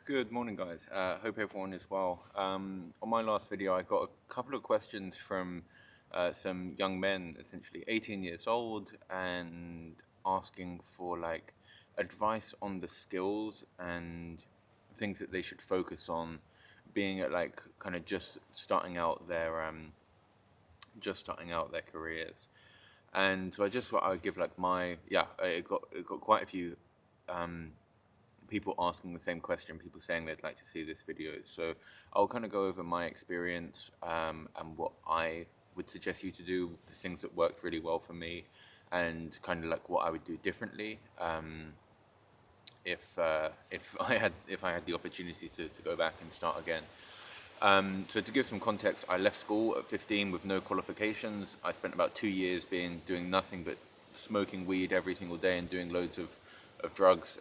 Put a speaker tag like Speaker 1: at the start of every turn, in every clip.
Speaker 1: Good morning, guys. Hope everyone is well. On my last video, I got a couple of questions from some young men, essentially 18 years old, and asking for like advice on the skills and things that they should focus on, being at like kind of just starting out their careers. And so I just thought I would give like it got quite a few um, people asking the same question, people saying they'd like to see this video. So I'll kind of go over my experience and what I would suggest you to do, the things that worked really well for me, and kind of like what I would do differently if I had the opportunity to go back and start again. So to give some context, I left school at 15 with no qualifications. I spent about 2 years doing nothing but smoking weed every single day and doing loads of drugs,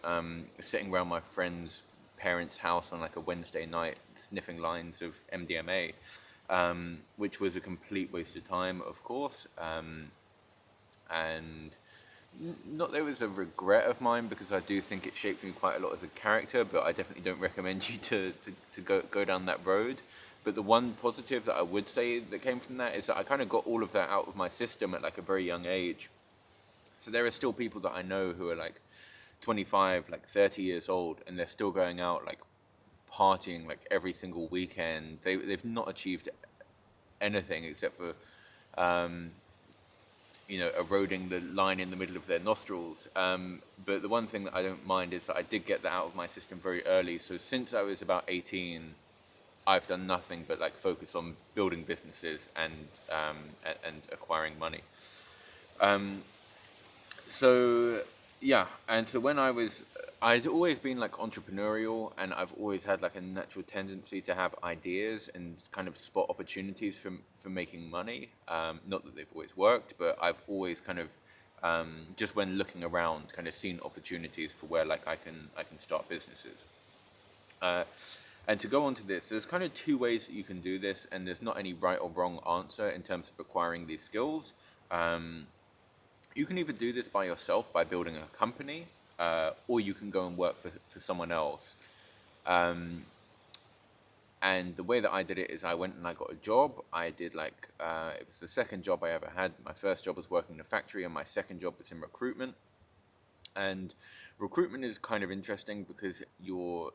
Speaker 1: sitting around my friend's parents' house on like a Wednesday night, sniffing lines of MDMA, which was a complete waste of time, of course. And not that it was a regret of mine because I do think it shaped me quite a lot as a character, but I definitely don't recommend you to go down that road. But the one positive that I would say that came from that is that I kind of got all of that out of my system at like a very young age. So there are still people that I know who are like 25, like 30 years old, and they're still going out like partying like every single weekend. They've not achieved anything except for eroding the line in the middle of their nostrils. But the one thing that I don't mind is that I did get that out of my system very early. So since I was about 18, I've done nothing but like focus on building businesses and acquiring money. Um, so yeah, and so I'd always been like entrepreneurial, and I've always had like a natural tendency to have ideas and kind of spot opportunities for making money. Not that they've always worked, but I've always kind of just when looking around, kind of seen opportunities for where like I can start businesses. Uh, and to go on to this, there's kind of two ways that you can do this, and there's not any right or wrong answer in terms of acquiring these skills. Um, you can either do this by yourself by building a company, or you can go and work for someone else. Um, and the way that I did it is I went and I got a job. I did it was the second job I ever had. My first job was working in a factory, and my second job was in recruitment. And recruitment is kind of interesting because you're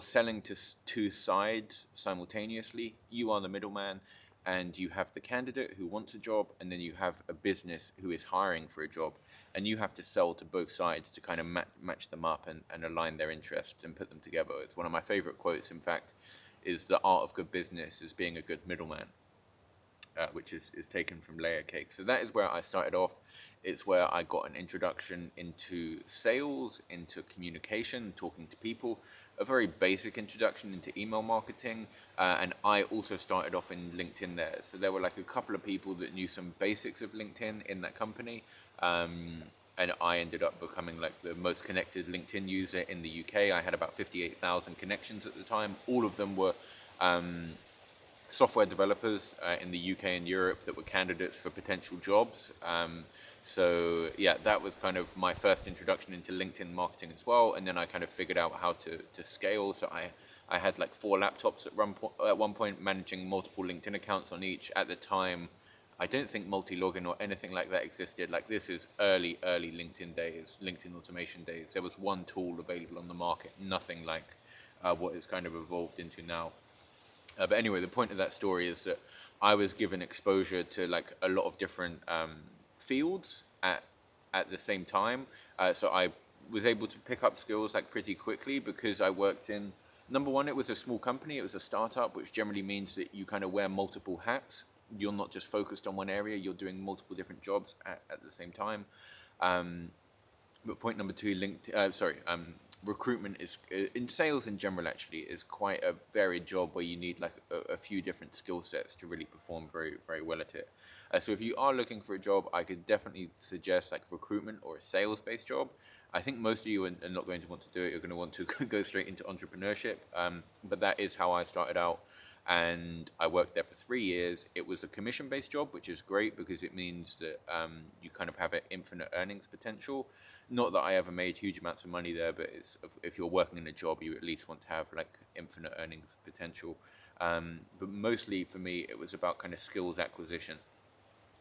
Speaker 1: selling to two sides simultaneously. You are the middleman, and you have the candidate who wants a job, and then you have a business who is hiring for a job, and you have to sell to both sides to kind of match them up and align their interests and put them together. It's one of my favorite quotes, in fact, is the art of good business is being a good middleman. Which is taken from Layer Cake. So that is where I started off. It's where I got an introduction into sales, into communication, talking to people, a very basic introduction into email marketing. And I also started off in LinkedIn there. So there were like a couple of people that knew some basics of LinkedIn in that company. And I ended up becoming like the most connected LinkedIn user in the UK. I had about 58,000 connections at the time. All of them were software developers in the UK and Europe that were candidates for potential jobs. So yeah, that was kind of my first introduction into LinkedIn marketing as well. And then I kind of figured out how to scale. So I had like 4 laptops at one point, managing multiple LinkedIn accounts on each. At the time, I don't think multi-login or anything like that existed. Like this is early LinkedIn days, LinkedIn automation days. There was one tool available on the market, nothing like what it's kind of evolved into now. But anyway, the point of that story is that I was given exposure to like a lot of different fields at the same time. So I was able to pick up skills like pretty quickly because I worked in number one, it was a small company, it was a startup, which generally means that you kind of wear multiple hats. You're not just focused on one area, you're doing multiple different jobs at the same time. Um, but point number two, recruitment is in sales in general. Actually, is quite a varied job where you need like a few different skill sets to really perform very very well at it. So if you are looking for a job, I could definitely suggest like recruitment or a sales based job. I think most of you are not going to want to do it. You're going to want to go straight into entrepreneurship. But that is how I started out. and I worked there for 3 years. It was a commission-based job, which is great because it means that you kind of have an infinite earnings potential. Not that I ever made huge amounts of money there, but it's if you're working in a job, you at least want to have like infinite earnings potential. But mostly for me, it was about kind of skills acquisition.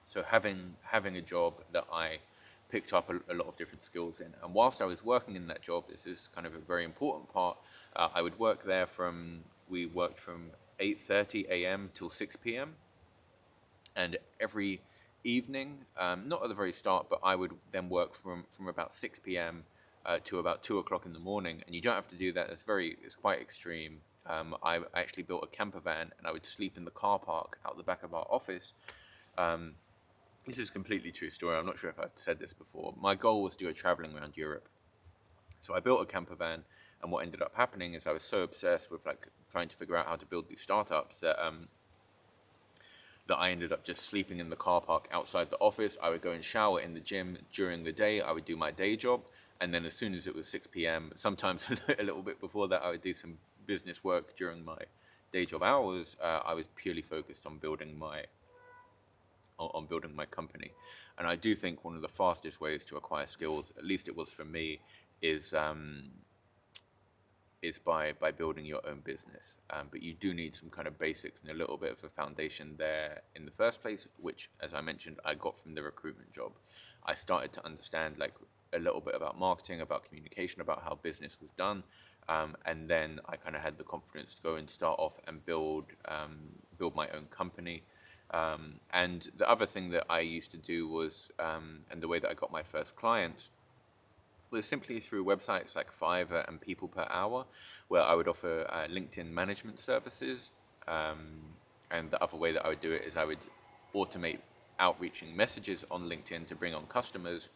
Speaker 1: So having a job that I picked up a lot of different skills in, and whilst I was working in that job, this is kind of a very important part. I would work there from we worked from 8:30 a.m. till 6 p.m. and every evening, not at the very start, but I would then work from about 6 p.m. To about 2 o'clock in the morning, and you don't have to do that. It's quite extreme. I actually built a camper van, and I would sleep in the car park out the back of our office. Um, this is a completely true story. I'm not sure if I've said this before. My goal was to go traveling around Europe. So I built a camper van, and what ended up happening is I was so obsessed with like trying to figure out how to build these startups that I ended up just sleeping in the car park outside the office. I would go and shower in the gym during the day. I would do my day job, and then as soon as it was 6 p.m., sometimes a little bit before that, I would do some business work during my day job hours. I was purely focused on building my company. And I do think one of the fastest ways to acquire skills, at least it was for me, is by building your own business. But you do need some kind of basics and a little bit of a foundation there in the first place, which, as I mentioned, I got from the recruitment job. I started to understand like a little bit about marketing, about communication, about how business was done, and then I kind of had the confidence to go and start off and build my own company. And the other thing that I used to do was, and the way that I got my first clients was simply through websites like Fiverr and People Per Hour, where I would offer LinkedIn management services. And the other way that I would do it is I would automate outreaching messages on LinkedIn to bring on customers.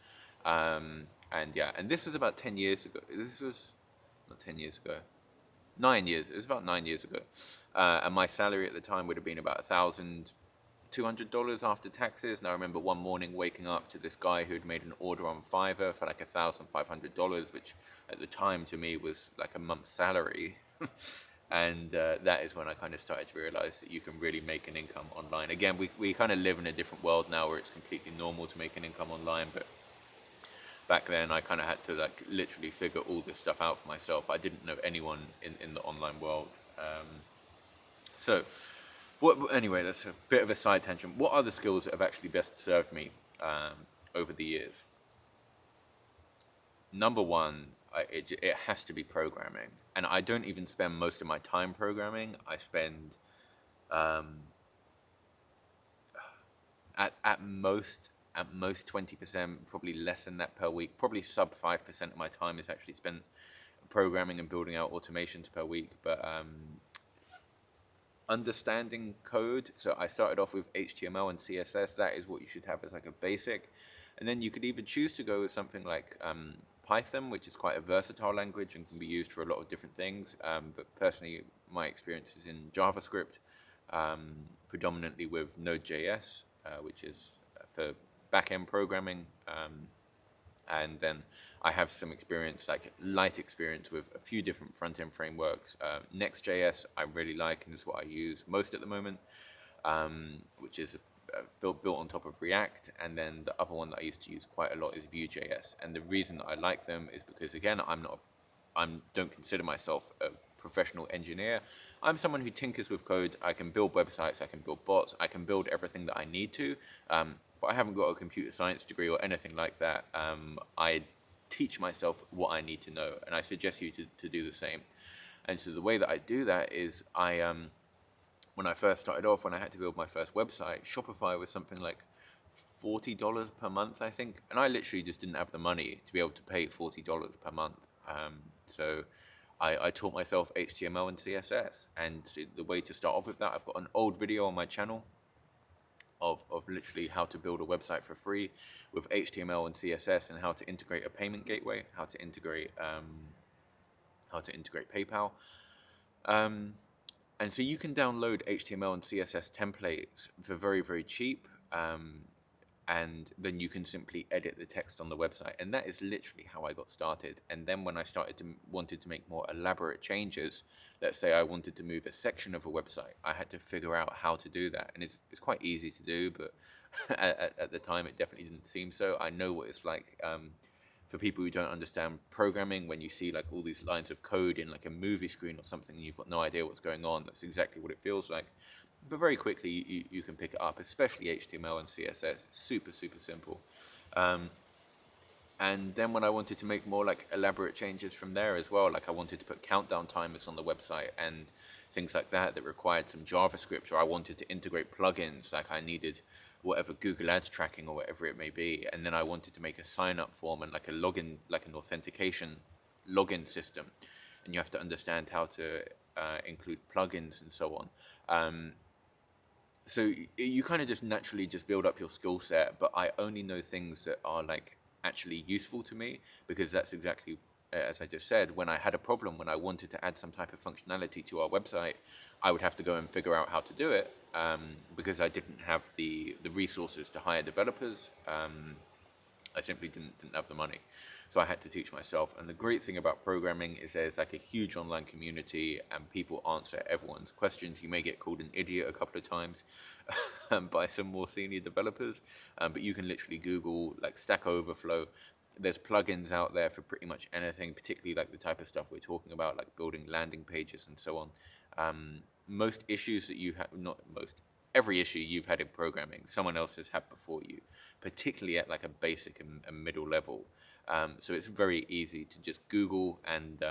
Speaker 1: And yeah, and this was about 10 years ago. This was not 10 years ago. 9 years. It was about 9 years ago, and my salary at the time would have been about $1,200 after taxes. And I remember one morning waking up to this guy who'd made an order on Fiverr for like $1,500, which at the time to me was like a month's salary. And that is when I kind of started to realize that you can really make an income online. Again, we kind of live in a different world now where it's completely normal to make an income online, but back then I kind of had to like literally figure all this stuff out for myself. I didn't know anyone in the online world. So anyway, that's a bit of a side tangent. What are the skills that have actually best served me over the years? Number one, it has to be programming. And I don't even spend most of my time programming. I spend um, at most 20%, probably less than that per week. Probably sub 5% of my time is actually spent programming and building out automations per week. But understanding code. So I started off with HTML and CSS. That is what you should have as like a basic. And then you could even choose to go with something like Python, which is quite a versatile language and can be used for a lot of different things. But personally, my experience is in JavaScript, predominantly with Node.js, which is for back-end programming. And then I have some experience, like light experience, with a few different front-end frameworks. Next.js I really like, and is what I use most at the moment, which is built on top of React. And then the other one that I used to use quite a lot is Vue.js. And the reason that I like them is because, again, I don't consider myself a professional engineer. I'm someone who tinkers with code. I can build websites, I can build bots, I can build everything that I need to. But I haven't got a computer science degree or anything like that. I teach myself what I need to know, and I suggest you to do the same. And so the way that I do that is when I first started off, when I had to build my first website, Shopify was something like $40 per month, I think, and I literally just didn't have the money to be able to pay $40 per month. So I taught myself HTML and CSS, and the way to start off with that, I've got an old video on my channel of literally how to build a website for free with HTML and CSS, and how to integrate a payment gateway, how to integrate PayPal. And so you can download HTML and CSS templates for very, very cheap. and then you can simply edit the text on the website. And that is literally how I got started. And then when I started to wanted to make more elaborate changes, let's say I wanted to move a section of a website, I had to figure out how to do that. And it's quite easy to do, but at the time it definitely didn't seem so. I know what it's like. For people who don't understand programming, when you see like all these lines of code in like a movie screen or something, and you've got no idea what's going on, that's exactly what it feels like. But very quickly you can pick it up, especially HTML and CSS. Super, super simple. Um, and then when I wanted to make more like elaborate changes from there as well, like I wanted to put countdown timers on the website and things like that that required some JavaScript, or I wanted to integrate plugins, like I needed whatever Google Ads tracking or whatever it may be, and then I wanted to make a sign up form and like a login, like an authentication login system, and you have to understand how to include plugins and so on. So you kind of just naturally just build up your skill set, but I only know things that are like actually useful to me, because that's exactly as I just said. When I had a problem, when I wanted to add some type of functionality to our website, I would have to go and figure out how to do it, because I didn't have the resources to hire developers. I simply didn't have the money. So I had to teach myself. And the great thing about programming is there's like a huge online community and people answer everyone's questions. You may get called an idiot a couple of times by some more senior developers, but you can literally Google like Stack Overflow. There's plugins out there for pretty much anything, particularly like the type of stuff we're talking about, like building landing pages and so on. Most issues that you have, not most, every issue you've had in programming, someone else has had before you, particularly at like a basic and middle level. So it's very easy to just Google and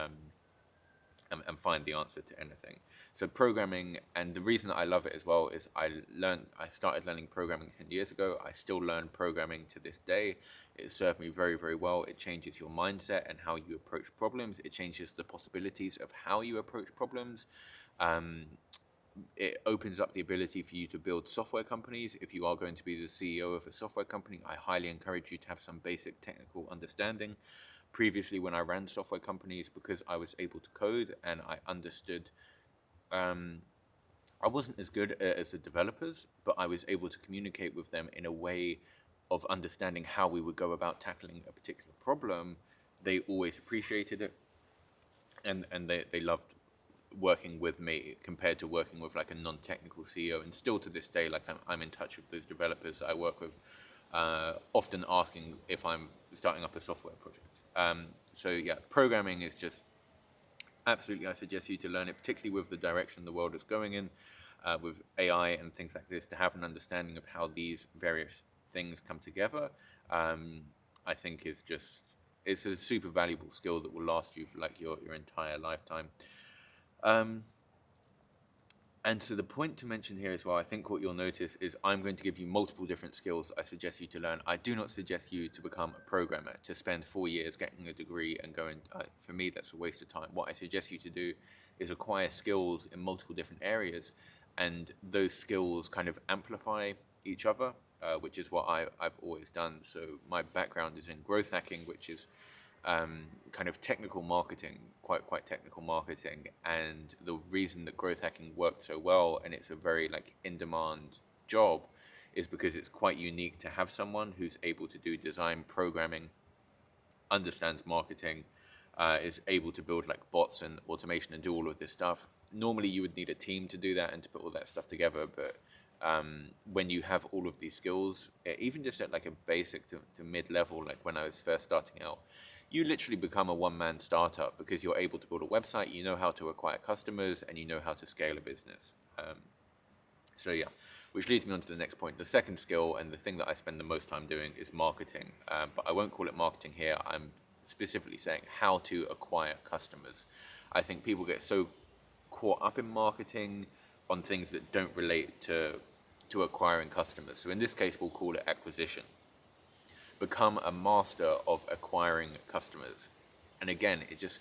Speaker 1: find the answer to anything. So programming, and the reason that I love it as well is I started learning programming 10 years ago. I still learn programming to this day. It served me very, very well. It changes your mindset and how you approach problems. It changes the possibilities of how you approach problems. Um, it opens up the ability for you to build software companies. If you are going to be the CEO of a software company, I highly encourage you to have some basic technical understanding. Previously, when I ran software companies, because I was able to code and I understood, um, I wasn't as good as the developers, but I was able to communicate with them in a way of understanding how we would go about tackling a particular problem. They always appreciated it, and they loved working with me compared to working with like a non-technical CEO. And still to this day, like I'm in touch with those developers that I work with, often asking if I'm starting up a software project. So yeah, programming is just absolutely, I suggest you to learn it, particularly with the direction the world is going in, with AI and things like this, to have an understanding of how these various things come together. I think is just, it's a super valuable skill that will last you for like your entire lifetime. Um, and so the point to mention here as well, I think what you'll notice is I'm going to give you multiple different skills I suggest you to learn. I do not suggest you to become a programmer, to spend 4 years getting a degree and going, for me, that's a waste of time. What I suggest you to do is acquire skills in multiple different areas, and those skills kind of amplify each other, which is what I've always done. So my background is in growth hacking, which is kind of technical marketing, quite technical marketing. And the reason that growth hacking worked so well, and it's a very like in demand job, is because it's quite unique to have someone who's able to do design, programming, understands marketing, is able to build like bots and automation and do all of this stuff. Normally, you would need a team to do that and to put all that stuff together, but when you have all of these skills, even just at like a basic to mid level, like when I was first starting out, you literally become a one-man startup because you're able to build a website, you know how to acquire customers, and you know how to scale a business. So yeah, which leads me on to the next point. The second skill, and the thing that I spend the most time doing, is marketing. But I won't call it marketing here. I'm specifically saying how to acquire customers. I think people get so caught up in marketing on things that don't relate to acquiring customers. So in this case, we'll call it acquisition. Become a master of acquiring customers. And again, it just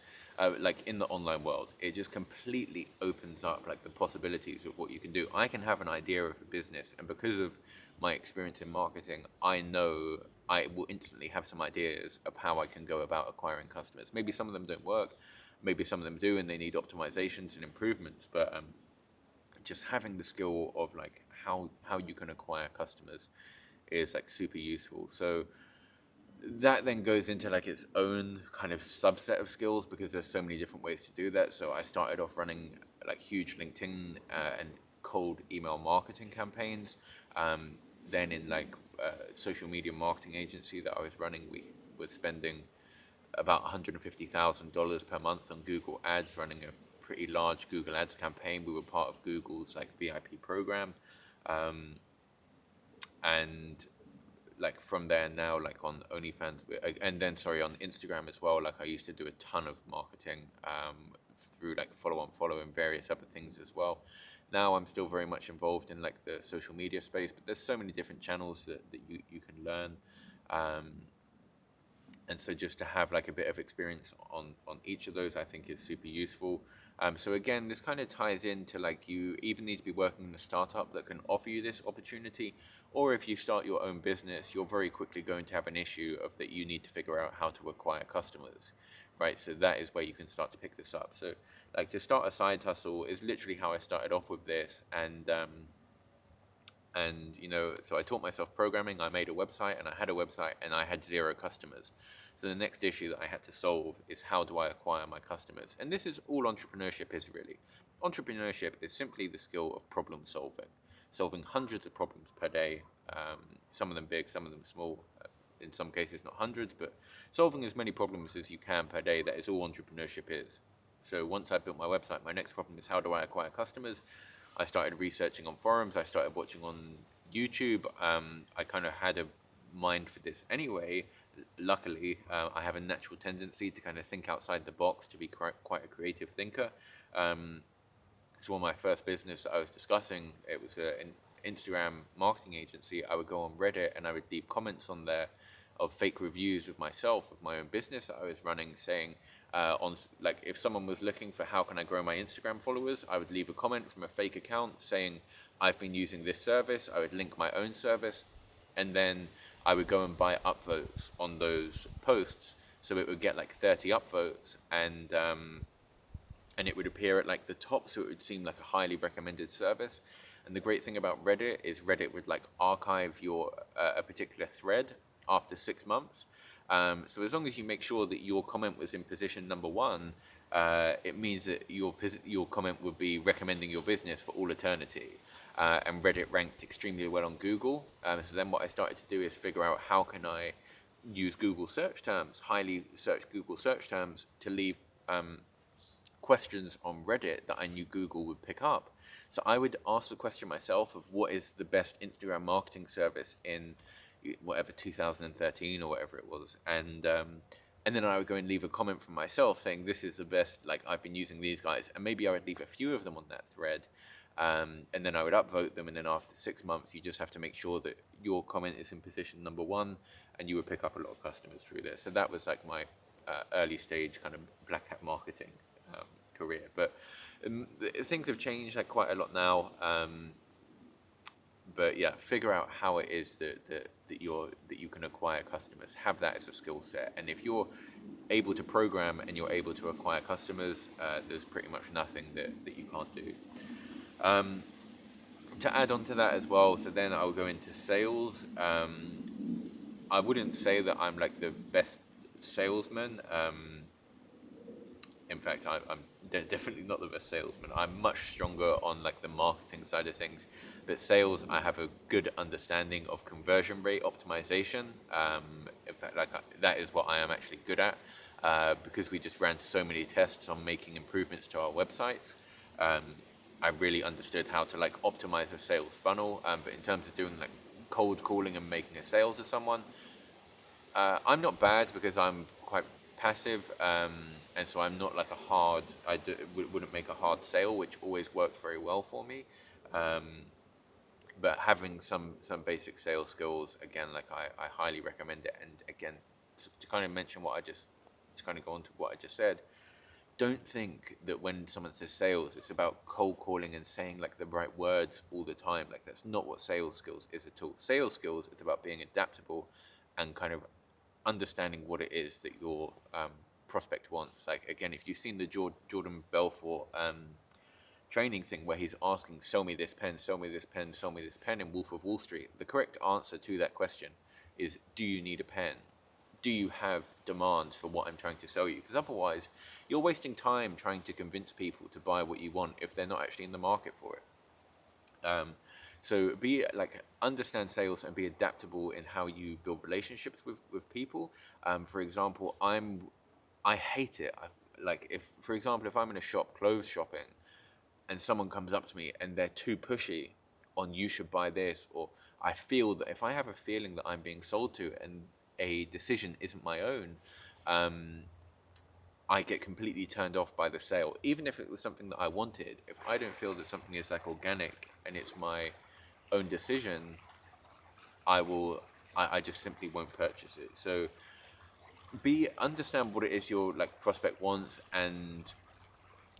Speaker 1: like in the online world, it just completely opens up like the possibilities of what you can do. I can have an idea of a business, and because of my experience in marketing, I know I will instantly have some ideas of how I can go about acquiring customers. Maybe some of them don't work, maybe some of them do, and they need optimizations and improvements. But just having the skill of like how you can acquire customers is like super useful. So that then goes into like its own kind of subset of skills because there's so many different ways to do that. So I started off running like huge LinkedIn and cold email marketing campaigns. Um, then in like social media marketing agency that I was running, we were spending about $150,000 per month on Google Ads, running a pretty large Google Ads campaign. We were part of Google's like VIP program, and like from there now, like on OnlyFans, and then sorry, on Instagram as well. Like I used to do a ton of marketing through like follow and various other things as well. Now I'm still very much involved in like the social media space, but there's so many different channels that you can learn. Um, and so just to have like a bit of experience on each of those, I think is super useful. So again, this kind of ties into like you either need to be working in a startup that can offer you this opportunity, or if you start your own business, you're very quickly going to have an issue of that you need to figure out how to acquire customers, right? So that is where you can start to pick this up. So like to start a side hustle is literally how I started off with this, and so I taught myself programming. I made a website, and I had a website, and I had 0 customers. So the next issue that I had to solve is how do I acquire my customers? And this is all entrepreneurship is really. Entrepreneurship is simply the skill of problem solving hundreds of problems per day, some of them big, some of them small, in some cases not hundreds, but solving as many problems as you can per day. That is all entrepreneurship is. So once I built my website, my next problem is how do I acquire customers? I started researching on forums. I started watching on YouTube. I kind of had a mind for this anyway. Luckily, I have a natural tendency to kind of think outside the box, to be quite a creative thinker. So on my first business that I was discussing, it was an Instagram marketing agency. I would go on Reddit and I would leave comments on there of fake reviews of myself, of my own business that I was running, saying on like if someone was looking for how can I grow my Instagram followers, I would leave a comment from a fake account saying I've been using this service. I would link my own service, and then I would go and buy upvotes on those posts, so it would get like 30 upvotes, and it would appear at like the top, so it would seem like a highly recommended service. And the great thing about Reddit is Reddit would like archive your a particular thread after 6 months. So as long as you make sure that your comment was in position number one, it means that your comment would be recommending your business for all eternity. And Reddit ranked extremely well on Google. So then what I started to do is figure out how can I use Google search terms, highly searched Google search terms, to leave questions on Reddit that I knew Google would pick up. So I would ask the question myself of what is the best Instagram marketing service in whatever 2013 or whatever it was, and then I would go and leave a comment from myself saying this is the best. Like I've been using these guys, and maybe I would leave a few of them on that thread, and then I would upvote them. And then after 6 months, you just have to make sure that your comment is in position number one, and you would pick up a lot of customers through this. So that was like my early stage kind of black hat marketing career. But things have changed like quite a lot now. But yeah, figure out how it is that you can acquire customers. Have that as a skill set, and if you're able to program and you're able to acquire customers, there's pretty much nothing that you can't do. To add on to that as well, so then I'll go into sales. I wouldn't say that I'm like the best salesman. In fact, I'm definitely not the best salesman. I'm much stronger on like the marketing side of things, but sales, I have a good understanding of conversion rate optimization. In fact, that is what I am actually good at, because we just ran so many tests on making improvements to our websites. I really understood how to like optimize a sales funnel. But in terms of doing like cold calling and making a sale to someone, I'm not bad because I'm quite passive, and so I'm not like a hard. Wouldn't make a hard sale, which always worked very well for me. Um, but having some basic sales skills, again, like I highly recommend it. And again, to kind of mention what I just to kind of go on to what I just said. Don't think that when someone says sales, it's about cold calling and saying like the right words all the time. Like that's not what sales skills is at all. Sales skills is about being adaptable and kind of understanding what it is that your prospect wants. Like again, if you've seen the Jordan Belfort training thing where he's asking, sell me this pen, sell me this pen, sell me this pen in Wolf of Wall Street, the correct answer to that question is, do you need a pen? Do you have demands for what I'm trying to sell you? Because otherwise, you're wasting time trying to convince people to buy what you want if they're not actually in the market for it. So understand sales and be adaptable in how you build relationships with people. For example, I hate it. If, for example, if I'm in a shop, clothes shopping, and someone comes up to me and they're too pushy on you should buy this, or I feel that if I have a feeling that I'm being sold to and a decision isn't my own, I get completely turned off by the sale. Even if it was something that I wanted, if I don't feel that something is like organic and it's my own decision, I just simply won't purchase it. So understand what it is your like prospect wants, and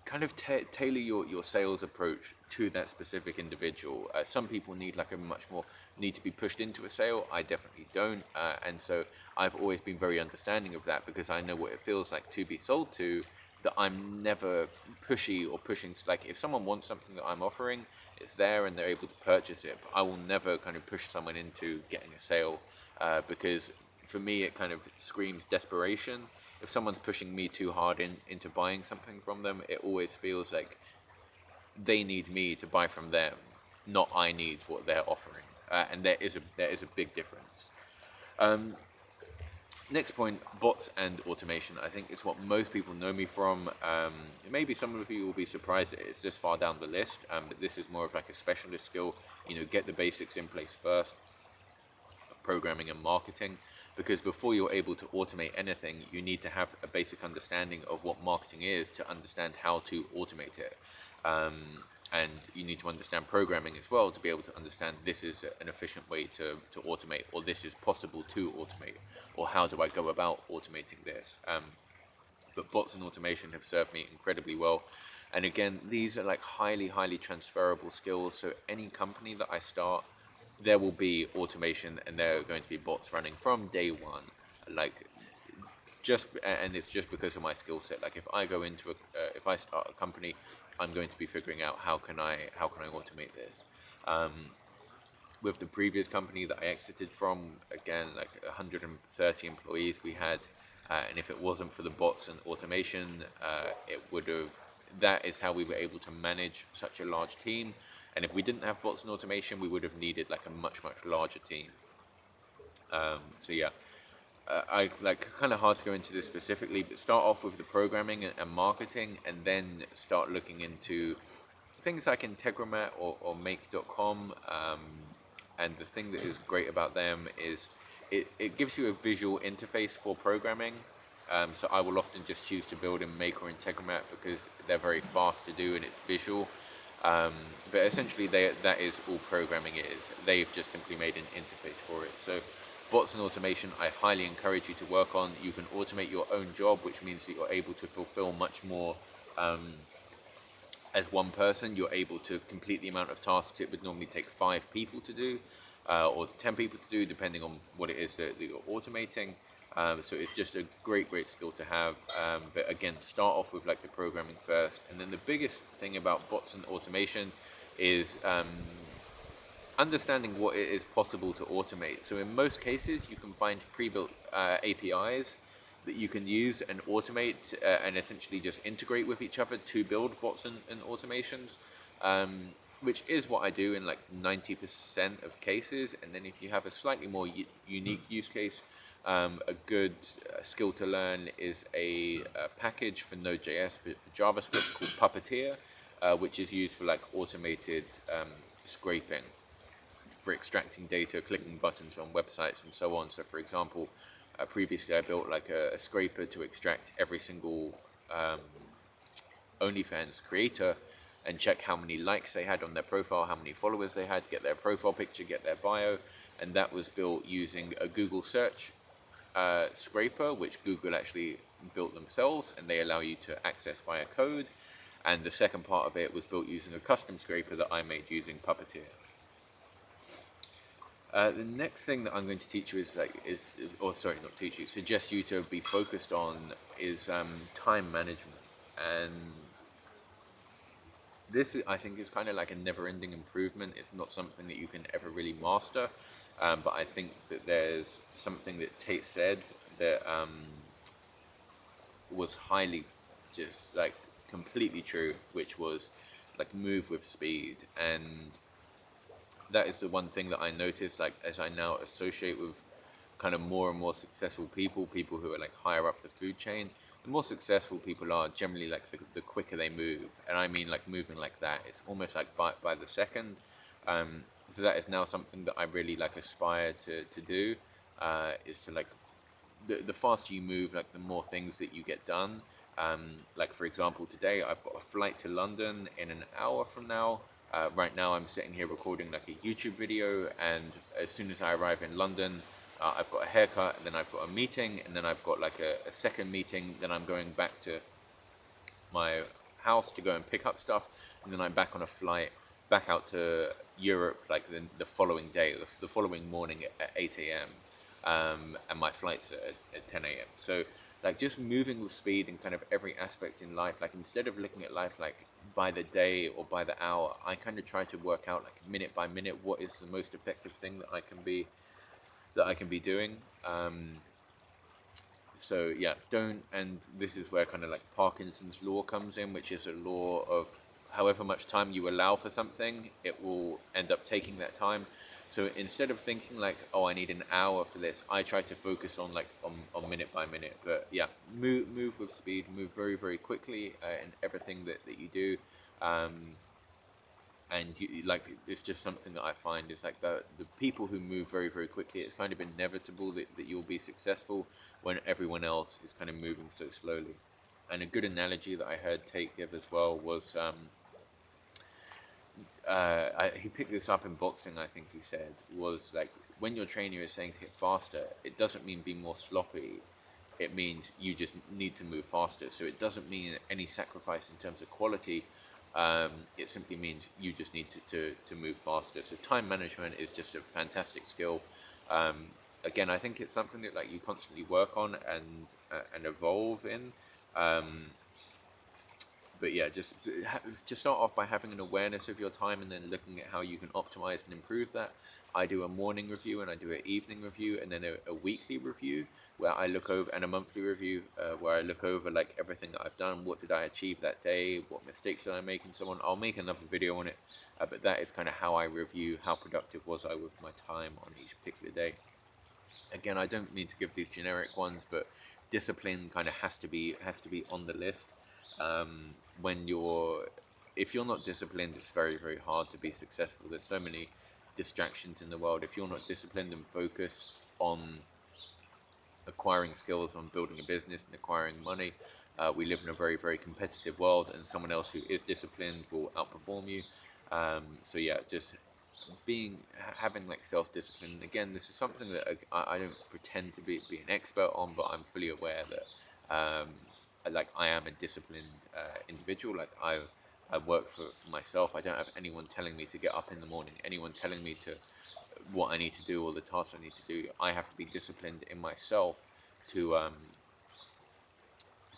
Speaker 1: kind of tailor your sales approach to that specific individual. Some people need like a much more need to be pushed into a sale. I definitely don't, and so I've always been very understanding of that because I know what it feels like to be sold to. That I'm never pushy or pushing. Like if someone wants something that I'm offering, it's there and they're able to purchase it. But I will never kind of push someone into getting a sale because for me it kind of screams desperation. If someone's pushing me too hard into buying something from them, it always feels like they need me to buy from them, not I need what they're offering. And there is a big difference. Next point, bots and automation. I think it's what most people know me from. Maybe some of you will be surprised that it's this far down the list, but this is more of like a specialist skill. Get the basics in place first of programming and marketing, because before you're able to automate anything, you need to have a basic understanding of what marketing is to understand how to automate it. And you need to understand programming as well to be able to understand this is an efficient way to automate, or this is possible to automate, or how do I go about automating this. But bots and automation have served me incredibly well. And again, these are like highly transferable skills. So any company that I start, there will be automation and there are going to be bots running from day one. Like and it's just because of my skill set. Like if I go into if I start a company, I'm going to be figuring out how can I automate this. With the previous company that I exited from, again, like 130 employees we had, and if it wasn't for the bots and automation, it would have. That is how we were able to manage such a large team. And if we didn't have bots and automation, we would have needed like a much larger team. So yeah, I like kind of hard to go into this specifically, but start off with the programming and marketing, and then start looking into things like Integromat or Make.com. And the thing that is great about them is it gives you a visual interface for programming. So I will often just choose to build in Make or Integromat because they're very fast to do and it's visual. But essentially, that is all programming is. They've just simply made an interface for it. So bots and automation, I highly encourage you to work on. You can automate your own job, which means that you're able to fulfill much more as one person. You're able to complete the amount of tasks it would normally take 5 people to do, or 10 people to do, depending on what it is that you're automating. So it's just a great skill to have. But again, start off with like the programming first. And then the biggest thing about bots and automation is understanding what it is possible to automate. So in most cases, you can find pre-built APIs that you can use and automate and essentially just integrate with each other to build bots and automations, which is what I do in like 90% of cases. And then if you have a slightly more unique use case, a good skill to learn is a package for Node.js for JavaScript called Puppeteer, which is used for like automated scraping, for extracting data, clicking buttons on websites and so on. So for example, previously I built like a scraper to extract every single OnlyFans creator and check how many likes they had on their profile, how many followers they had, get their profile picture, get their bio. And that was built using a Google search scraper, which Google actually built themselves, and they allow you to access via code. And the second part of it was built using a custom scraper that I made using Puppeteer. The next thing that I'm going to teach you suggest you to be focused on is time management. And this I think is kind of like a never-ending improvement. It's not something that you can ever really master, but I think that there's something that Tate said that was highly just like completely true, which was like move with speed. And that is the one thing that I noticed, like as I now associate with kind of more and more successful people, people who are like higher up the food chain. The more successful people are, generally like the quicker they move, and I mean like moving like that. It's almost like by the second. So that is now something that I really like aspire to do. Is to like the faster you move, like the more things that you get done. Like for example, today I've got a flight to London in an hour from now. Right now I'm sitting here recording like a YouTube video, and as soon as I arrive in London, I've got a haircut, and then I've got a meeting, and then I've got like a second meeting. Then I'm going back to my house to go and pick up stuff, and then I'm back on a flight back out to Europe like the following day, the following morning at 8 a.m. And my flight's at 10 a.m. So like just moving with speed in kind of every aspect in life, like instead of looking at life like by the day or by the hour, I kind of try to work out like minute by minute what is the most effective thing that I can be doing. So yeah, don't, and this is where kind of like Parkinson's law comes in, which is a law of however much time you allow for something, it will end up taking that time. So instead of thinking like, oh, I need an hour for this, I try to focus on like on minute by minute. But yeah, move with speed, move very very quickly in everything that you do. Um, and you, like it's just something that I find is like the people who move very very quickly, it's kind of inevitable that you'll be successful when everyone else is kind of moving so slowly. And a good analogy that I heard Tate give as well was he picked this up in boxing. I think he said was like when your trainer is saying to hit faster, it doesn't mean be more sloppy. It means you just need to move faster. So it doesn't mean any sacrifice in terms of quality. It simply means you just need to move faster. So time management is just a fantastic skill. Um, Again, I think it's something that like you constantly work on and evolve in. Um, but yeah, just start off by having an awareness of your time and then looking at how you can optimize and improve that. I do a morning review and I do an evening review and then a weekly review where I look over, and a monthly review where I look over like everything that I've done, what did I achieve that day, what mistakes did I make, and so on. I'll make another video on it, but that is kind of how I review how productive was I with my time on each particular day. Again, I don't need to give these generic ones, but discipline kind of has to be on the list. When you're If you're not disciplined, it's very very hard to be successful. There's so many distractions in the world. If you're not disciplined and focused on acquiring skills, on building a business and acquiring money, we live in a very very competitive world, and someone else who is disciplined will outperform you. So yeah, just having like self-discipline. Again, this is something that I don't pretend to be an expert on, but I'm fully aware that like I am a disciplined individual. Like I work for myself. I don't have anyone telling me to get up in the morning, anyone telling me to what I need to do or the tasks I need to do. I have to be disciplined in myself to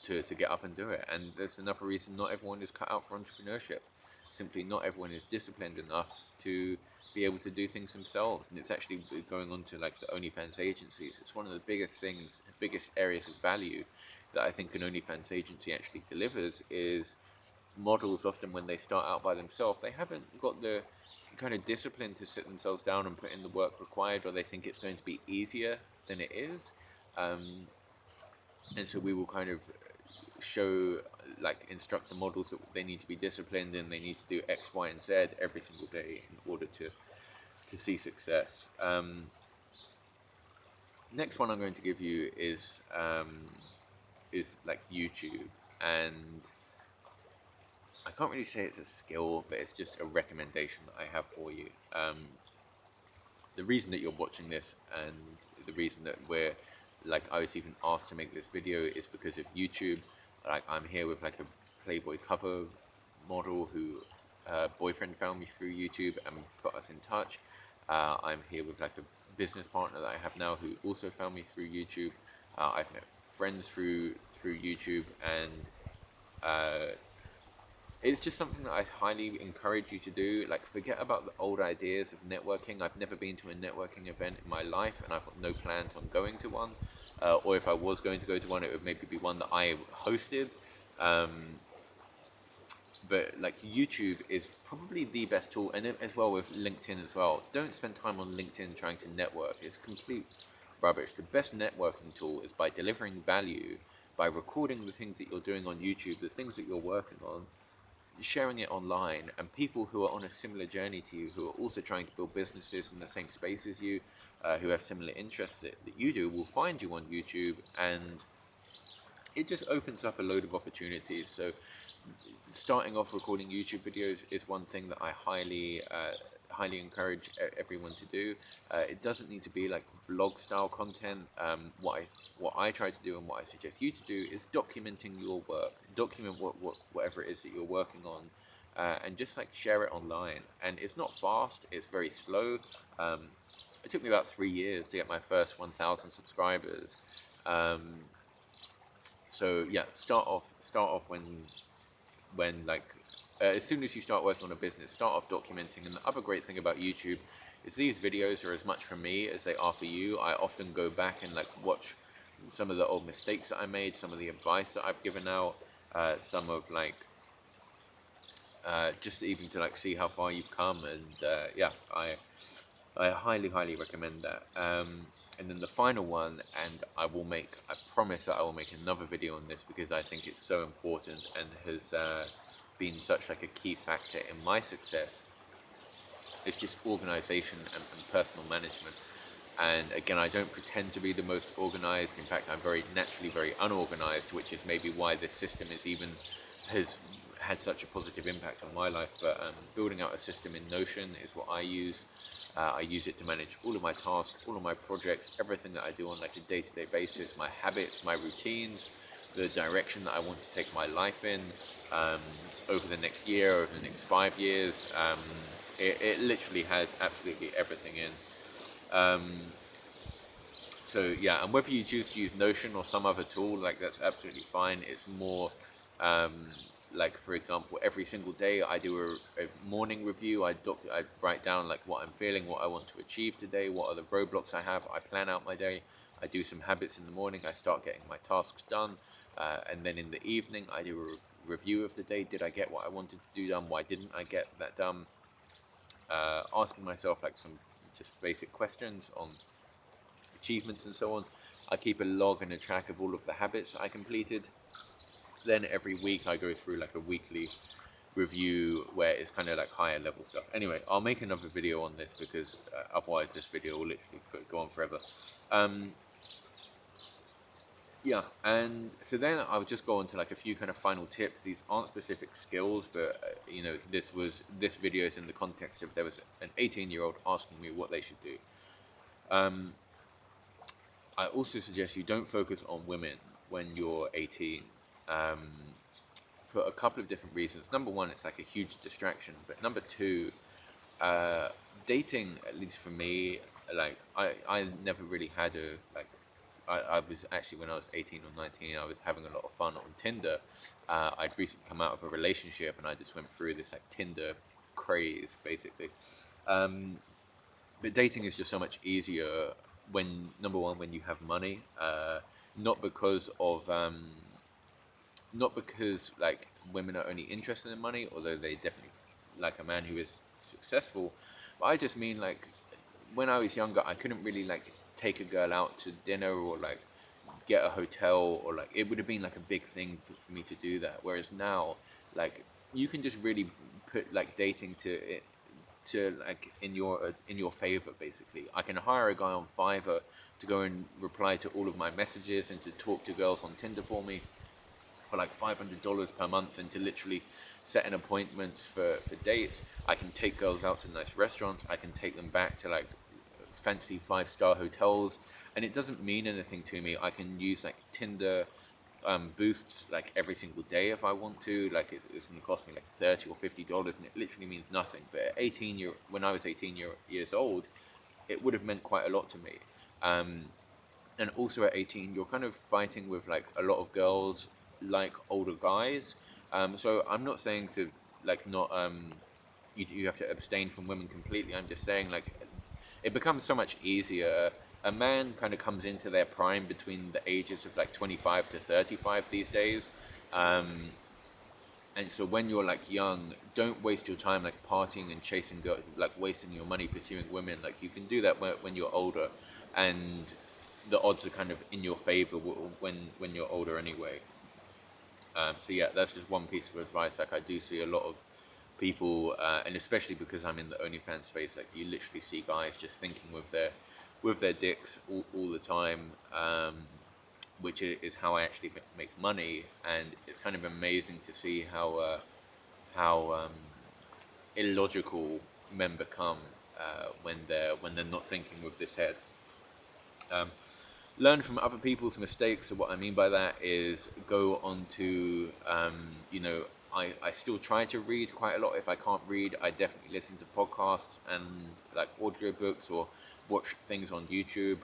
Speaker 1: to get up and do it. And there's another reason not everyone is cut out for entrepreneurship. Simply, not everyone is disciplined enough to be able to do things themselves. And it's actually going on to like the OnlyFans agencies. It's one of the biggest things, biggest areas of value that I think an OnlyFans agency actually delivers is models. Often when they start out by themselves, they haven't got the kind of discipline to sit themselves down and put in the work required, or they think it's going to be easier than it is. Um, and so we will kind of show, like instruct the models that they need to be disciplined and they need to do X, Y, and Z every single day in order to see success. Next one I'm going to give you is like YouTube, and I can't really say it's a skill, but it's just a recommendation that I have for you. The reason that you're watching this and the reason that we're like I was even asked to make this video is because of YouTube. Like I'm here with like a Playboy cover model who boyfriend found me through YouTube and put us in touch. I'm here with like a business partner that I have now who also found me through YouTube. I've met friends through YouTube, and it's just something that I highly encourage you to do. Like, forget about the old ideas of networking. I've never been to a networking event in my life, and I've got no plans on going to one. Or if I was going to go to one, it would maybe be one that I hosted. Um, but like, YouTube is probably the best tool, and then as well with LinkedIn as well. Don't spend time on LinkedIn trying to network. It's complete rubbish. The best networking tool is by delivering value, by recording the things that you're doing on YouTube, the things that you're working on, sharing it online, and people who are on a similar journey to you, who are also trying to build businesses in the same space as you, who have similar interests that you do, will find you on YouTube, and it just opens up a load of opportunities. So starting off recording YouTube videos is one thing that I highly encourage everyone to do. It doesn't need to be like vlog style content. What I try to do, and what I suggest you to do, is documenting your work. Document whatever it is that you're working on, and just like share it online. And it's not fast. It's very slow. Um, it took me about 3 years to get my first 1,000 subscribers. Um, so yeah, start off when like as soon as you start working on a business, start off documenting. And the other great thing about YouTube is these videos are as much for me as they are for you. I often go back and like watch some of the old mistakes that I made, some of the advice that I've given out, some of like just even to like see how far you've come. And yeah, I highly recommend that. And then the final one, and I promise that I will make another video on this, because I think it's so important and has been such like a key factor in my success. It's just organization and personal management. And again, I don't pretend to be the most organized. In fact, I'm very naturally very unorganized, which is maybe why this system has had such a positive impact on my life. But building out a system in Notion is what I use. I use it to manage all of my tasks, all of my projects, everything that I do on like a day-to-day basis, my habits, my routines, the direction that I want to take my life in, um, over the next year, over the next 5 years. It literally has absolutely everything in. Um, so yeah, and whether you choose to use Notion or some other tool, like, that's absolutely fine. It's more um, like, for example, every single day I do a morning review. I write down like what I'm feeling, what I want to achieve today, what are the roadblocks I have. I plan out my day. I do some habits in the morning. I start getting my tasks done, and then in the evening I do a review of the day. Did I get what I wanted to do done? Why didn't I get that done? Asking myself like some just basic questions on achievements and so on. I keep a log and a track of all of the habits I completed. Then every week I go through like a weekly review where it's kind of like higher level stuff. Anyway, I'll make another video on this, because otherwise this video will literally go on forever. Um, yeah, and so then I'll just go on to like a few kind of final tips. These aren't specific skills, but this video is in the context of there was an 18-year-old asking me what they should do. Um, I also suggest you don't focus on women when you're 18, um, for a couple of different reasons. Number one, it's like a huge distraction. But number two, uh, dating, at least for me, like I never really had I was actually, when I was 18 or 19, I was having a lot of fun on Tinder. I'd recently come out of a relationship, and I just went through this like Tinder craze, basically. Um, but dating is just so much easier when, number one, when you have money, not because of not because like women are only interested in money, although they definitely like a man who is successful. But I just mean like, when I was younger, I couldn't really like take a girl out to dinner, or like get a hotel, or like, it would have been like a big thing for me to do that. Whereas now, like, you can just really put like dating to like in your favor. Basically, I can hire a guy on Fiverr to go and reply to all of my messages and to talk to girls on Tinder for me for like $500 per month, and to literally set an appointment for dates. I can take girls out to nice restaurants. I can take them back to like fancy 5-star hotels, and it doesn't mean anything to me. I can use like Tinder boosts like every single day if I want to. Like, it's going to cost me like $30 or $50, and it literally means nothing. But when I was 18 years old, it would have meant quite a lot to me. Um, and also at 18, you're kind of fighting with like a lot of girls like older guys, So I'm not saying to like not you have to abstain from women completely. I'm just saying like it becomes so much easier. A man kind of comes into their prime between the ages of like 25 to 35 these days. Um, and so when you're like young, don't waste your time like partying and chasing girls, like wasting your money pursuing women. Like you can do that when you're older, and the odds are kind of in your favor when you're older anyway. So yeah, that's just one piece of advice. Like I do see a lot of people, and especially because I'm in the OnlyFans space, like you literally see guys just thinking with their dicks all the time, which is how I actually make money, and it's kind of amazing to see how illogical men become when they're not thinking with this head. Um, Learn from other people's mistakes. So what I mean by that is go on to, I still try to read quite a lot. If I can't read, I definitely listen to podcasts and like audiobooks or watch things on YouTube.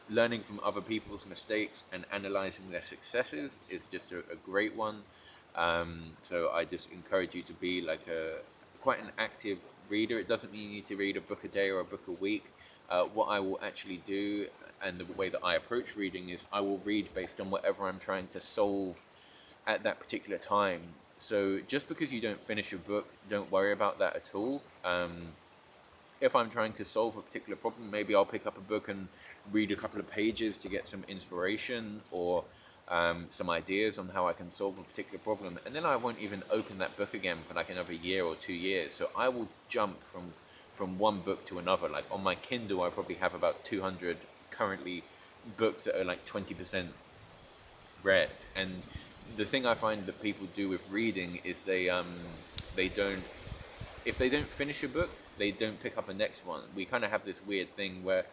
Speaker 1: Learning from other people's mistakes and analyzing their successes is just a great one. So I just encourage you to be like a quite an active reader. It doesn't mean you need to read a book a day or a book a week. What I will actually do, and the way that I approach reading, is I will read based on whatever I'm trying to solve at that particular time. So just because you don't finish a book, don't worry about that at all. If I'm trying to solve a particular problem, maybe I'll pick up a book and read a couple of pages to get some inspiration or some ideas on how I can solve a particular problem. And then I won't even open that book again for like another year or 2 years. So I will jump from one book to another. Like on my Kindle, I probably have about 200 currently books that are like 20% read. And the thing I find that people do with reading is they don't, if they don't finish a book, they don't pick up a next one. We kind of have this weird thing where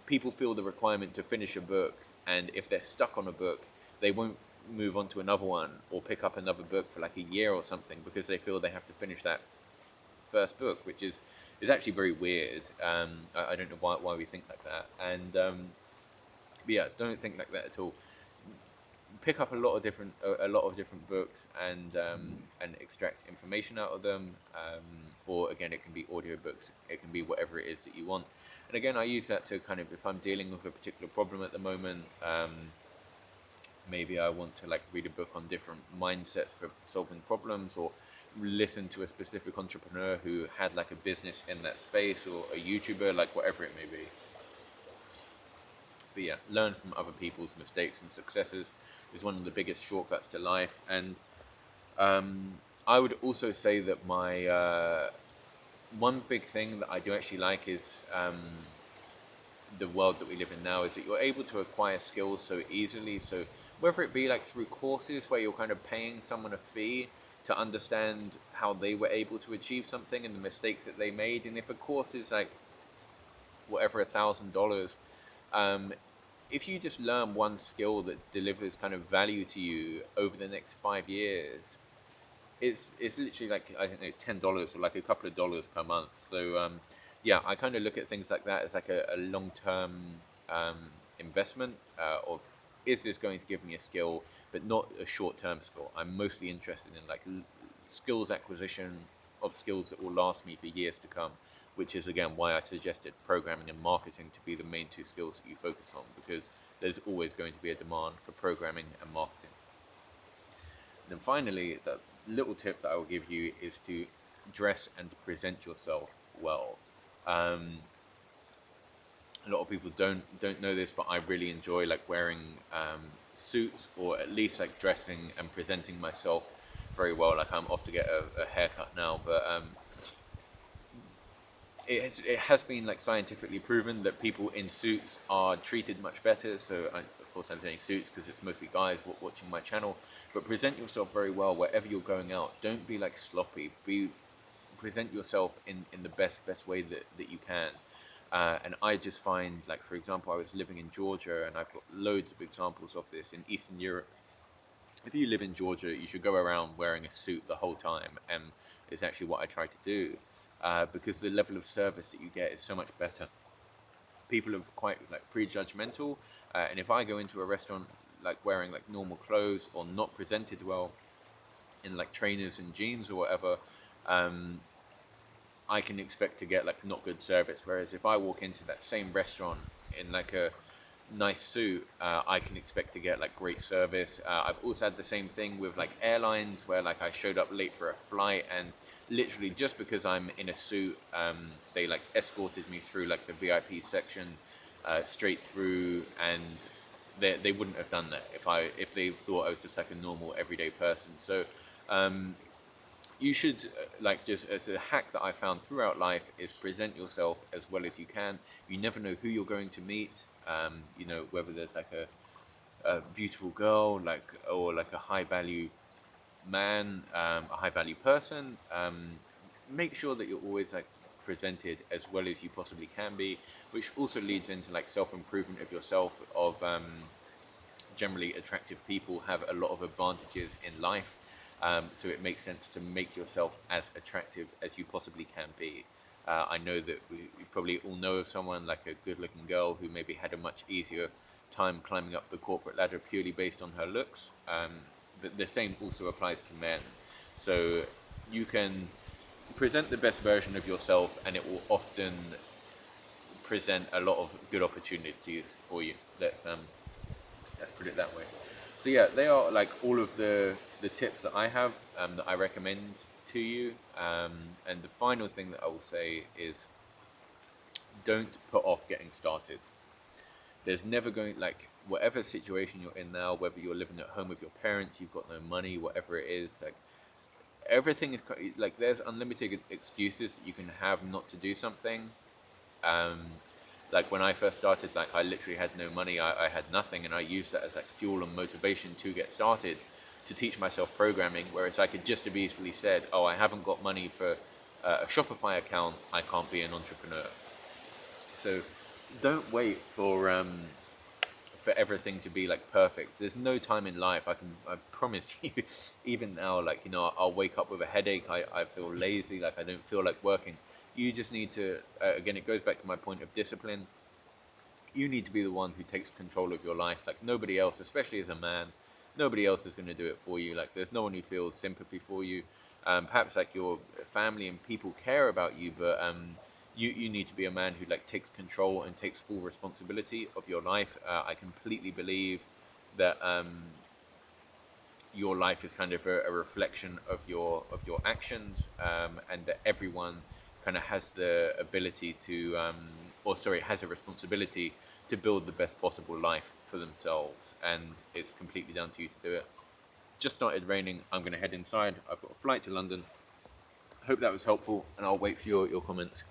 Speaker 1: people feel the requirement to finish a book, and if they're stuck on a book, they won't move on to another one or pick up another book for like a year or something because they feel they have to finish that first book, which is actually very weird. I don't know why we think like that, and but yeah, don't think like that at all. Pick up a lot of different books and extract information out of them. Or again, it can be audiobooks, it can be whatever it is that you want. And again, I use that to kind of, if I'm dealing with a particular problem at the moment, maybe I want to like read a book on different mindsets for solving problems, or listen to a specific entrepreneur who had like a business in that space, or a YouTuber, like whatever it may be. But yeah, learn from other people's mistakes and successes is one of the biggest shortcuts to life. And I would also say that my one big thing that I do actually like is the world that we live in now, is that you're able to acquire skills so easily. So whether it be like through courses where you're kind of paying someone a fee to understand how they were able to achieve something and the mistakes that they made, and if a course is like whatever, $1,000, um, if you just learn one skill that delivers kind of value to you over the next 5 years, it's literally like, I don't know, $10 or like a couple of dollars per month. So yeah, I kind of look at things like that as like a long term um, investment of, is this going to give me a skill, but not a short term skill. I'm mostly interested in like skills acquisition of skills that will last me for years to come, which is again why I suggested programming and marketing to be the main two skills that you focus on, because there's always going to be a demand for programming and marketing. And then finally, the little tip that I will give you is to dress and present yourself well. Um, a lot of people don't know this, but I really enjoy like wearing suits, or at least like dressing and presenting myself very well. Like I'm off to get a haircut now, but it has been like scientifically proven that people in suits are treated much better. So of course I'm saying suits because it's mostly guys watching my channel, but present yourself very well wherever you're going out. Don't be like sloppy. Present yourself in the best way that you can. And I just find, like, for example, I was living in Georgia, and I've got loads of examples of this in Eastern Europe. If you live in Georgia, you should go around wearing a suit the whole time, and it's actually what I try to do, because the level of service that you get is so much better. People are quite like prejudgmental, and if I go into a restaurant like wearing like normal clothes or not presented well in like trainers and jeans or whatever, um, I can expect to get like not good service. Whereas if I walk into that same restaurant in like a nice suit, I can expect to get like great service. I've also had the same thing with like airlines where like I showed up late for a flight and literally just because I'm in a suit, they like escorted me through like the VIP section, straight through, and they wouldn't have done that if they thought I was just like a normal everyday person. So um, you should like just as a hack that I found throughout life is present yourself as well as you can. You never know who you're going to meet. You know, whether there's like a beautiful girl, like, or like a high value man, a high value person. Make sure that you're always like presented as well as you possibly can be, which also leads into like self improvement of yourself. Of generally attractive people have a lot of advantages in life. So it makes sense to make yourself as attractive as you possibly can be. I know that we probably all know of someone like a good looking girl who maybe had a much easier time climbing up the corporate ladder purely based on her looks. But the same also applies to men. So you can present the best version of yourself, and it will often present a lot of good opportunities for you. Let's put it that way. So yeah, they are like all of the tips that I have, that I recommend to you. And the final thing that I will say is don't put off getting started. There's never going, like, whatever situation you're in now, whether you're living at home with your parents, you've got no money, whatever it is, like everything is like there's unlimited excuses that you can have not to do something. Um, like when I first started, like I literally had no money, I had nothing, and I used that as like fuel and motivation to get started, to teach myself programming. Whereas I could just have easily said, "Oh, I haven't got money for a Shopify account, I can't be an entrepreneur." So don't wait for everything to be like perfect. There's no time in life. I promise you. Even now, like, you know, I'll wake up with a headache. I feel lazy. Like I don't feel like working. You just need to. Again, it goes back to my point of discipline. You need to be the one who takes control of your life. Like nobody else, especially as a man, nobody else is going to do it for you. Like there's no one who feels sympathy for you. Perhaps like your family and people care about you, but you need to be a man who like takes control and takes full responsibility of your life. I completely believe that your life is kind of a reflection of your actions, and that everyone kind of has the ability to, or sorry, has a responsibility to build the best possible life for themselves, and it's completely down to you to do it. Just started raining. I'm going to head inside. I've got a flight to London. Hope that was helpful, and I'll wait for your comments.